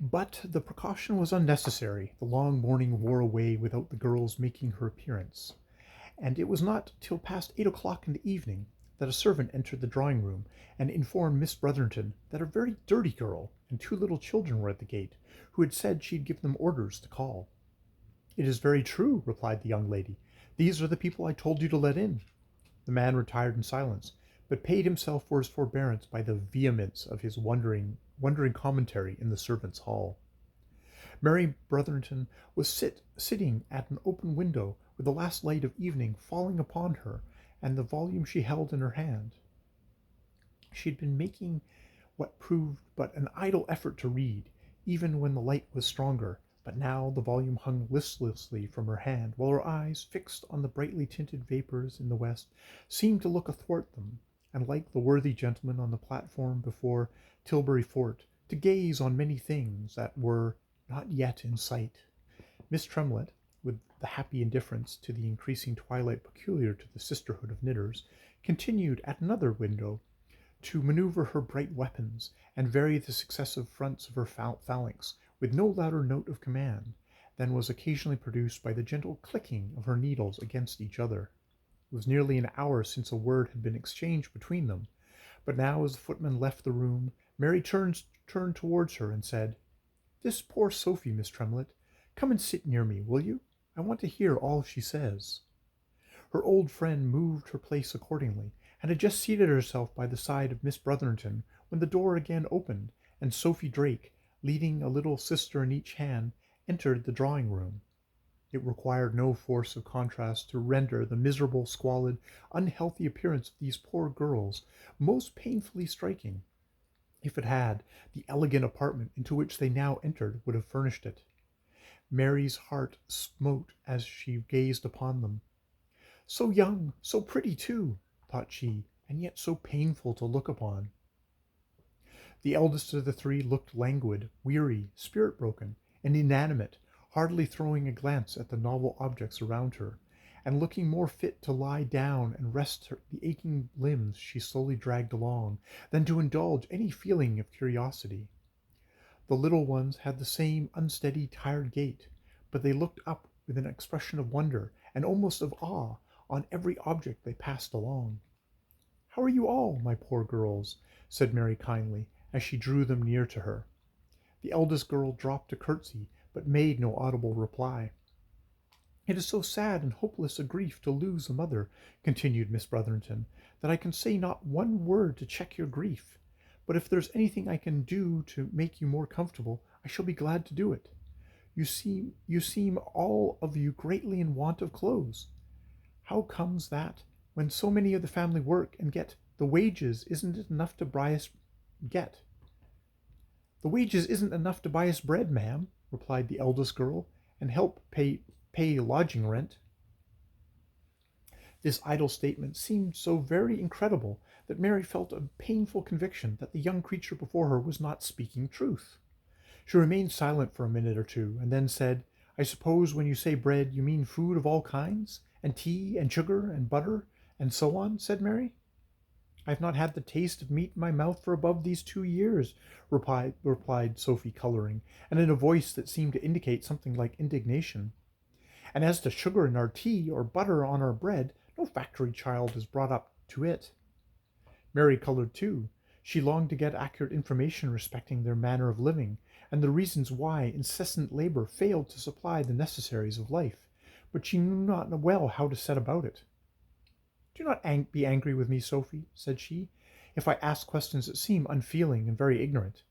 But the precaution was unnecessary. The long morning wore away without the girl's making her appearance, and it was not till past 8 o'clock in the evening that a servant entered the drawing room and informed Miss Brotherton that a very dirty girl and two little children were at the gate, who had said she'd give them orders to call. "It is very true," replied the young lady. "These are the people I told you to let in." The man retired in silence, but paid himself for his forbearance by the vehemence of his wondering commentary in the servants' hall. Mary Brotherton was sitting at an open window, with the last light of evening falling upon her and the volume she held in her hand. She had been making what proved but an idle effort to read, even when the light was stronger, but now the volume hung listlessly from her hand, while her eyes, fixed on the brightly tinted vapours in the west, seemed to look athwart them, and, like the worthy gentleman on the platform before Tilbury Fort, to gaze on many things that were not yet in sight. Miss Tremlett, with the happy indifference to the increasing twilight peculiar to the sisterhood of knitters, continued at another window to maneuver her bright weapons, and vary the successive fronts of her phalanx, with no louder note of command than was occasionally produced by the gentle clicking of her needles against each other. It was nearly an hour since a word had been exchanged between them, but now, as the footman left the room, Mary turned towards her and said, "This poor Sophie, Miss Tremlett. Come and sit near me, will you? I want to hear all she says." Her old friend moved her place accordingly, and had just seated herself by the side of Miss Brotherton when the door again opened, and Sophie Drake, leading a little sister in each hand, entered the drawing-room. It required no force of contrast to render the miserable, squalid, unhealthy appearance of these poor girls most painfully striking. If it had, the elegant apartment into which they now entered would have furnished it. Mary's heart smote as she gazed upon them. So young, so pretty too, thought she, and yet so painful to look upon. The eldest of the three looked languid, weary, spirit-broken, and inanimate, hardly throwing a glance at the novel objects around her, and looking more fit to lie down and rest the aching limbs she slowly dragged along, than to indulge any feeling of curiosity. The little ones had the same unsteady, tired gait, but they looked up with an expression of wonder, and almost of awe, on every object they passed along. "How are you all, my poor girls?" said Mary kindly, as she drew them near to her. The eldest girl dropped a curtsy, but made no audible reply. "It is so sad and hopeless a grief to lose a mother," continued Miss Brotherton, "that I can say not one word to check your grief. But if there's anything I can do to make you more comfortable, I shall be glad to do it. You seem all of you greatly in want of clothes. How comes that, when so many of the family work and get the wages, isn't it enough to buy us get?" "The wages isn't enough to buy us bread, ma'am," replied the eldest girl, "and help pay lodging rent." This idle statement seemed so very incredible that Mary felt a painful conviction that the young creature before her was not speaking truth. She remained silent for a minute or two, and then said, "I suppose when you say bread, you mean food of all kinds, and tea, and sugar, and butter, and so on," said Mary. "I have not had the taste of meat in my mouth for above these 2 years," replied Sophie, coloring, and in a voice that seemed to indicate something like indignation. "And as to sugar in our tea, or butter on our bread, no factory child is brought up to it." Mary colored too. She longed to get accurate information respecting their manner of living, and the reasons why incessant labor failed to supply the necessaries of life, but she knew not well how to set about it. "Do not be angry with me, Sophie," said she, "if I ask questions that seem unfeeling and very ignorant.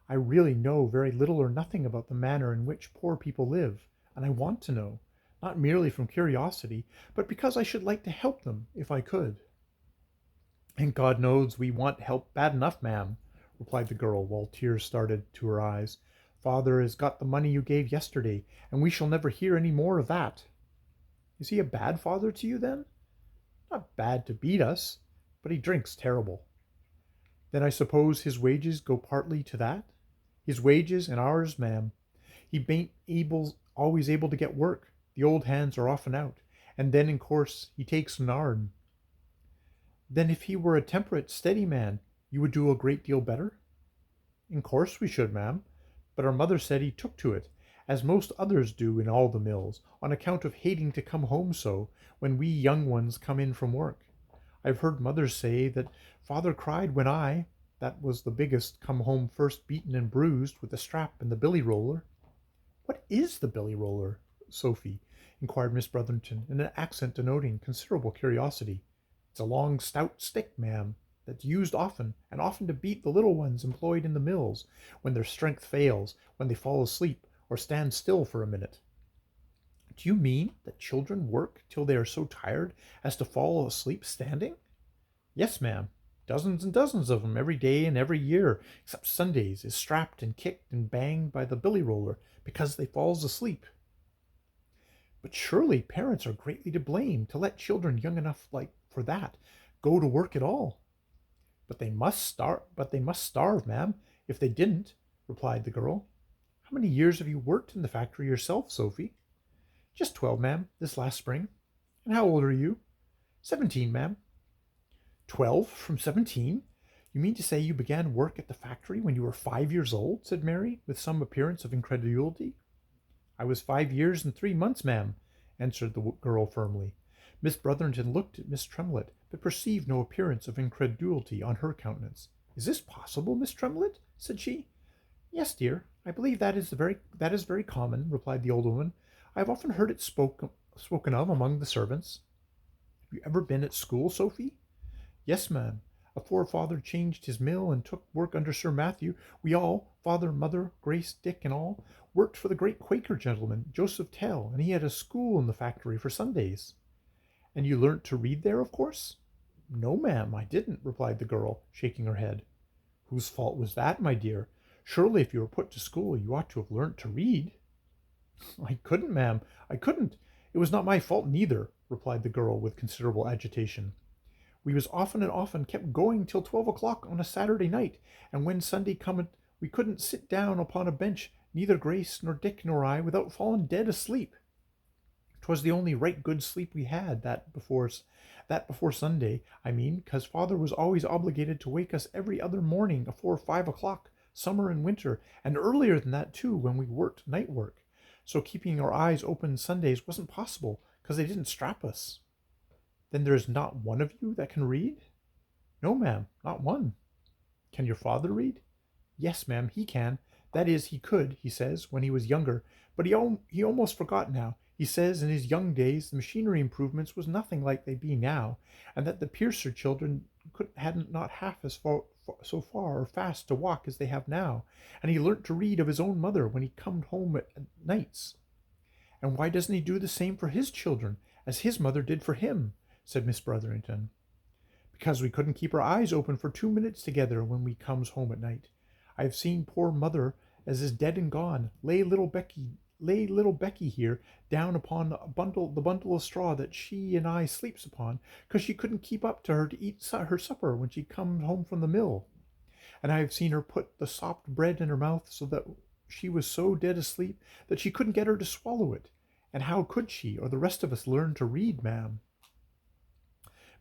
I really know very little or nothing about the manner in which poor people live, and I want to know, not merely from curiosity, but because I should like to help them if I could." "And God knows we want help bad enough, ma'am," replied the girl, while tears started to her eyes. "Father has got the money you gave yesterday, and we shall never hear any more of that." "Is he a bad father to you, then?" "Not bad to beat us, but he drinks terrible." "Then I suppose his wages go partly to that?" "His wages and ours, ma'am. He bain't always able to get work. The old hands are often out, and then in course he takes an arn." "Then if he were a temperate, steady man, you would do a great deal better?" "In course we should, ma'am. but our mother said he took to it, as most others do in all the mills, on account of hating to come home so, when we young ones come in from work. I've heard mother say that father cried when that was the biggest, come home first beaten and bruised with the strap and the billy roller. What is the billy roller, Sophie? Inquired Miss Brotherton, in an accent denoting considerable curiosity. It's a long, stout stick, ma'am, that's used often, and often to beat the little ones employed in the mills, when their strength fails, when they fall asleep, or stand still for a minute. Do you mean that children work till they are so tired as to fall asleep standing? Yes, ma'am. Dozens and dozens of 'em every day and every year, except Sundays, is strapped and kicked and banged by the billy roller because they falls asleep. But surely parents are greatly to blame to let children young enough like for that go to work at all. But they must starve, ma'am, if they didn't, replied the girl. How many years have you worked in the factory yourself, Sophie? Just 12, ma'am, this last spring. And how old are you? 17, ma'am. 12 from 17? You mean to say you began work at the factory when you were 5 years old? Said Mary, with some appearance of incredulity. I was 5 years and 3 months, ma'am, answered the girl firmly. Miss Brotherton looked at Miss Tremlett, but perceived no appearance of incredulity on her countenance. Is this possible, Miss Tremlett? Said she. Yes, dear, I believe that is very common, replied the old woman. I have often heard it spoken of among the servants. Have you ever been at school, Sophie? Yes, ma'am. Afore father changed his mill and took work under Sir Matthew, we all, father, mother, Grace, Dick, and all, worked for the great Quaker gentleman, Joseph Tell, and he had a school in the factory for Sundays. And you learnt to read there, of course? No, ma'am, I didn't, replied the girl, shaking her head. Whose fault was that, my dear? Surely if you were put to school, you ought to have learnt to read. I couldn't, ma'am, I couldn't. It was not my fault neither, replied the girl with considerable agitation. We was often and often kept going till 12 o'clock on a Saturday night, and when Sunday cometh, we couldn't sit down upon a bench, neither Grace nor Dick nor I, without falling dead asleep. 'Twas the only right good sleep we had, that before Sunday, I mean, 'cause father was always obligated to wake us every other morning afore 5 o'clock, summer and winter, and earlier than that too, when we worked night work. So keeping our eyes open Sundays wasn't possible, 'cause they didn't strap us. Then there is not one of you that can read? No, ma'am, not one. Can your father read? Yes, ma'am, he can. That is, he could, he says, when he was younger, but he almost forgot now. He says in his young days the machinery improvements was nothing like they be now, and that the piercer children hadn't not half as so far or fast to walk as they have now, and he learnt to read of his own mother when he come home at nights. And why doesn't he do the same for his children, as his mother did for him? Said Miss Brotherton. Because we couldn't keep our eyes open for 2 minutes together when we comes home at night. I have seen poor mother, as is dead and gone, lay little Becky here down upon the bundle of straw that she and I sleeps upon, 'cause she couldn't keep up to her to eat her supper when she come home from the mill. And I have seen her put the sopped bread in her mouth so that she was so dead asleep that she couldn't get her to swallow it. And how could she or the rest of us learn to read, ma'am?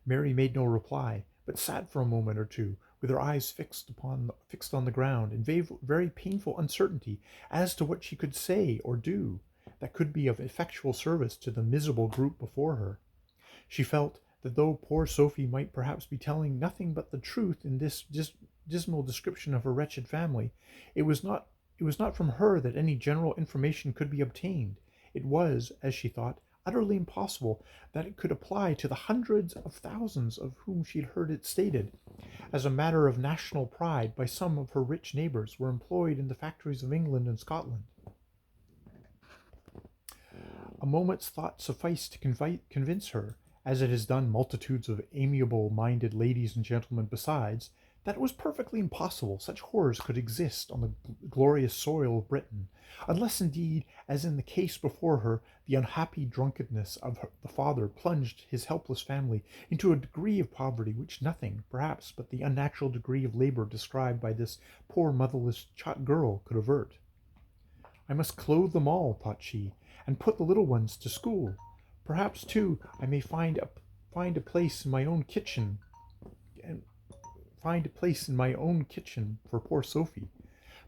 Mary made no reply, but sat for a moment or two, with her eyes fixed on the ground, in very painful uncertainty as to what she could say or do that could be of effectual service to the miserable group before her. She felt that though poor Sophie might perhaps be telling nothing but the truth in this dismal description of her wretched family, it was not from her that any general information could be obtained. It was, as she thought, utterly impossible that it could apply to the hundreds of thousands of whom she had heard it stated, as a matter of national pride, by some of her rich neighbors, were employed in the factories of England and Scotland. A moment's thought sufficed to convince her, as it has done multitudes of amiable-minded ladies and gentlemen besides, that it was perfectly impossible such horrors could exist on the glorious soil of Britain, unless indeed, as in the case before her, the unhappy drunkenness of the father plunged his helpless family into a degree of poverty which nothing, perhaps, but the unnatural degree of labor described by this poor motherless girl could avert. I must clothe them all, thought she, and put the little ones to school. Perhaps, too, I may find a place in my own kitchen for poor Sophie.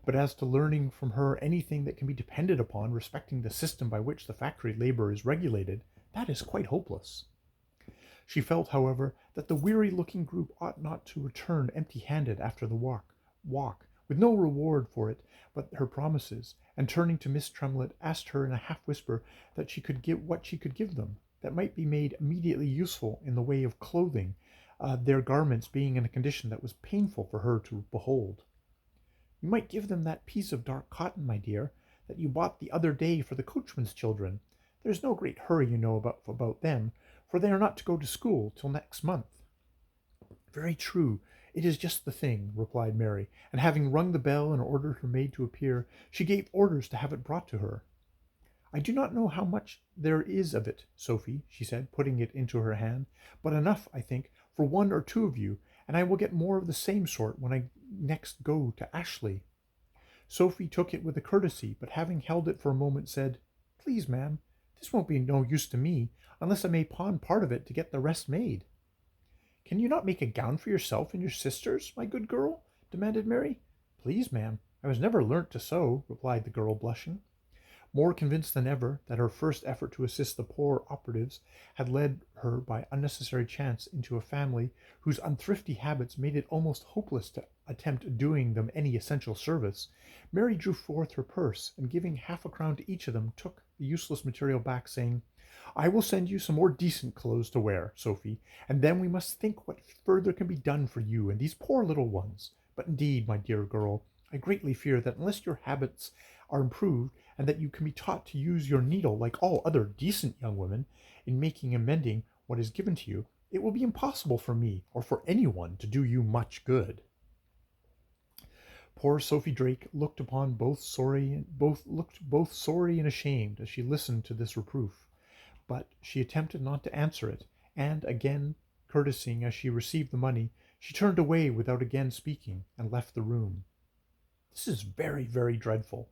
but as to learning from her anything that can be depended upon respecting the system by which the factory labor is regulated, that is quite hopeless. She felt, however, that the weary-looking group ought not to return empty-handed after the walk, with no reward for it but her promises, and turning to Miss Tremlett, asked her in a half-whisper that she could give what she could give them, that might be made immediately useful in the way of clothing, their garments being in a condition that was painful for her to behold. You might give them that piece of dark cotton, my dear, that you bought the other day for the coachman's children. There's no great hurry, you know, about them, for they are not to go to school till next month. Very true. It is just the thing, replied Mary, and having rung the bell and ordered her maid to appear, she gave orders to have it brought to her. I do not know how much there is of it, Sophie, she said, putting it into her hand, but enough, I think, for one or two of you, and I will get more of the same sort when I next go to Ashley. Sophie took it with a courtesy, but having held it for a moment, said, Please, ma'am, this won't be no use to me, unless I may pawn part of it to get the rest made. Can you not make a gown for yourself and your sisters, my good girl? Demanded Mary. Please, ma'am, I was never learnt to sew, replied the girl, blushing. More convinced than ever that her first effort to assist the poor operatives had led her by unnecessary chance into a family whose unthrifty habits made it almost hopeless to attempt doing them any essential service, Mary drew forth her purse, and giving half a crown to each of them, took the useless material back, saying, I will send you some more decent clothes to wear, Sophie, and then we must think what further can be done for you and these poor little ones. But indeed, my dear girl, I greatly fear that unless your habits are improved, and that you can be taught to use your needle like all other decent young women in making and mending what is given to you, it will be impossible for me or for anyone to do you much good. Poor Sophie Drake looked both sorry and ashamed as she listened to this reproof, but she attempted not to answer it, and again courtesying as she received the money, she turned away without again speaking, and left the room. This is very, very dreadful.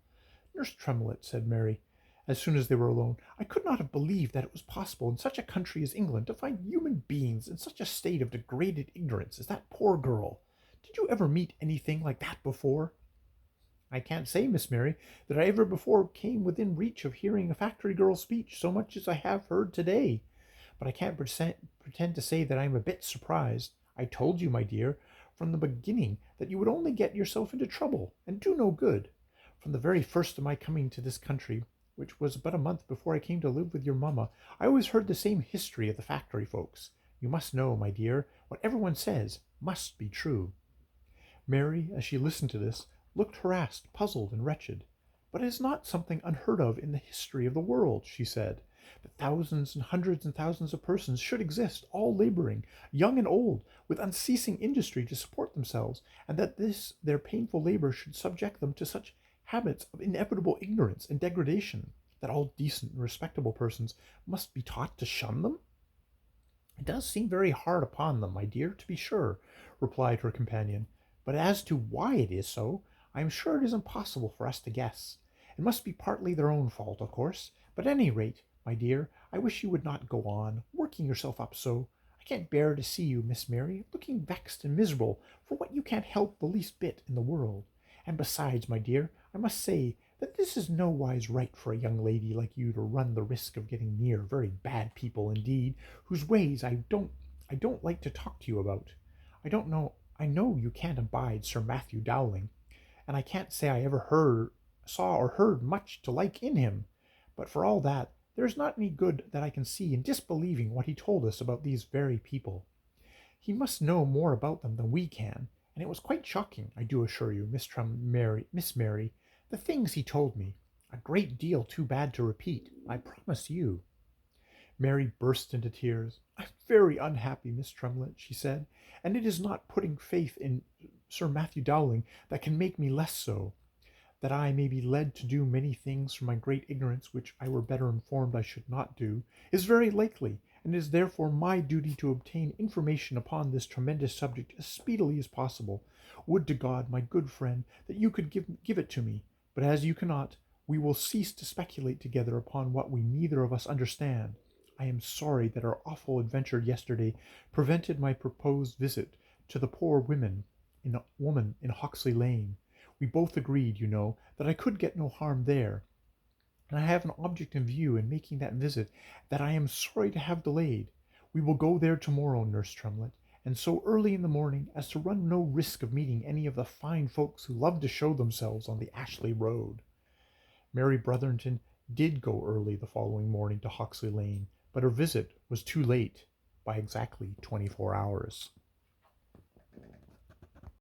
Nurse Tremlett, said Mary, as soon as they were alone, I could not have believed that it was possible in such a country as England to find human beings in such a state of degraded ignorance as that poor girl. Did you ever meet anything like that before? I can't say, Miss Mary, that I ever before came within reach of hearing a factory girl's speech so much as I have heard today, but I can't pretend to say that I am a bit surprised. I told you, my dear, from the beginning that you would only get yourself into trouble and do no good. From the very first of my coming to this country, which was but a month before I came to live with your mamma, I always heard the same history of the factory folks. You must know, my dear, what everyone says must be true. Mary, as she listened to this, looked harassed, puzzled, and wretched. But it is not something unheard of in the history of the world, she said, that thousands and hundreds and thousands of persons should exist, all laboring, young and old, with unceasing industry to support themselves, and that this their painful labor should subject them to such habits of inevitable ignorance and degradation, that all decent and respectable persons must be taught to shun them? It does seem very hard upon them, my dear, to be sure, replied her companion, but as to why it is so, I am sure it is impossible for us to guess. It must be partly their own fault, of course, but at any rate, my dear, I wish you would not go on, working yourself up so. I can't bear to see you, Miss Mary, looking vexed and miserable for what you can't help the least bit in the world. And besides, my dear, I must say that this is nowise right for a young lady like you to run the risk of getting near very bad people indeed, whose ways I don't like to talk to you about. I know you can't abide Sir Matthew Dowling, and I can't say I ever saw or heard much to like in him, but for all that, there is not any good that I can see in disbelieving what he told us about these very people. He must know more about them than we can, and it was quite shocking, I do assure you, Miss Mary, the things he told me. A great deal too bad to repeat, I promise you. Mary burst into tears. I'm very unhappy, Miss Tremlett, she said, and it is not putting faith in Sir Matthew Dowling that can make me less so. That I may be led to do many things from my great ignorance which I were better informed I should not do, is very likely, and it is therefore my duty to obtain information upon this tremendous subject as speedily as possible. Would to God, my good friend, that you could give it to me, but as you cannot, we will cease to speculate together upon what we neither of us understand. I am sorry that our awful adventure yesterday prevented my proposed visit to the poor woman in Hoxley Lane. We both agreed, you know, that I could get no harm there, and I have an object in view in making that visit that I am sorry to have delayed. We will go there tomorrow, Nurse Tremlett, and so early in the morning as to run no risk of meeting any of the fine folks who love to show themselves on the Ashley Road. Mary Brotherton did go early the following morning to Hoxley Lane, but her visit was too late by exactly 24 hours.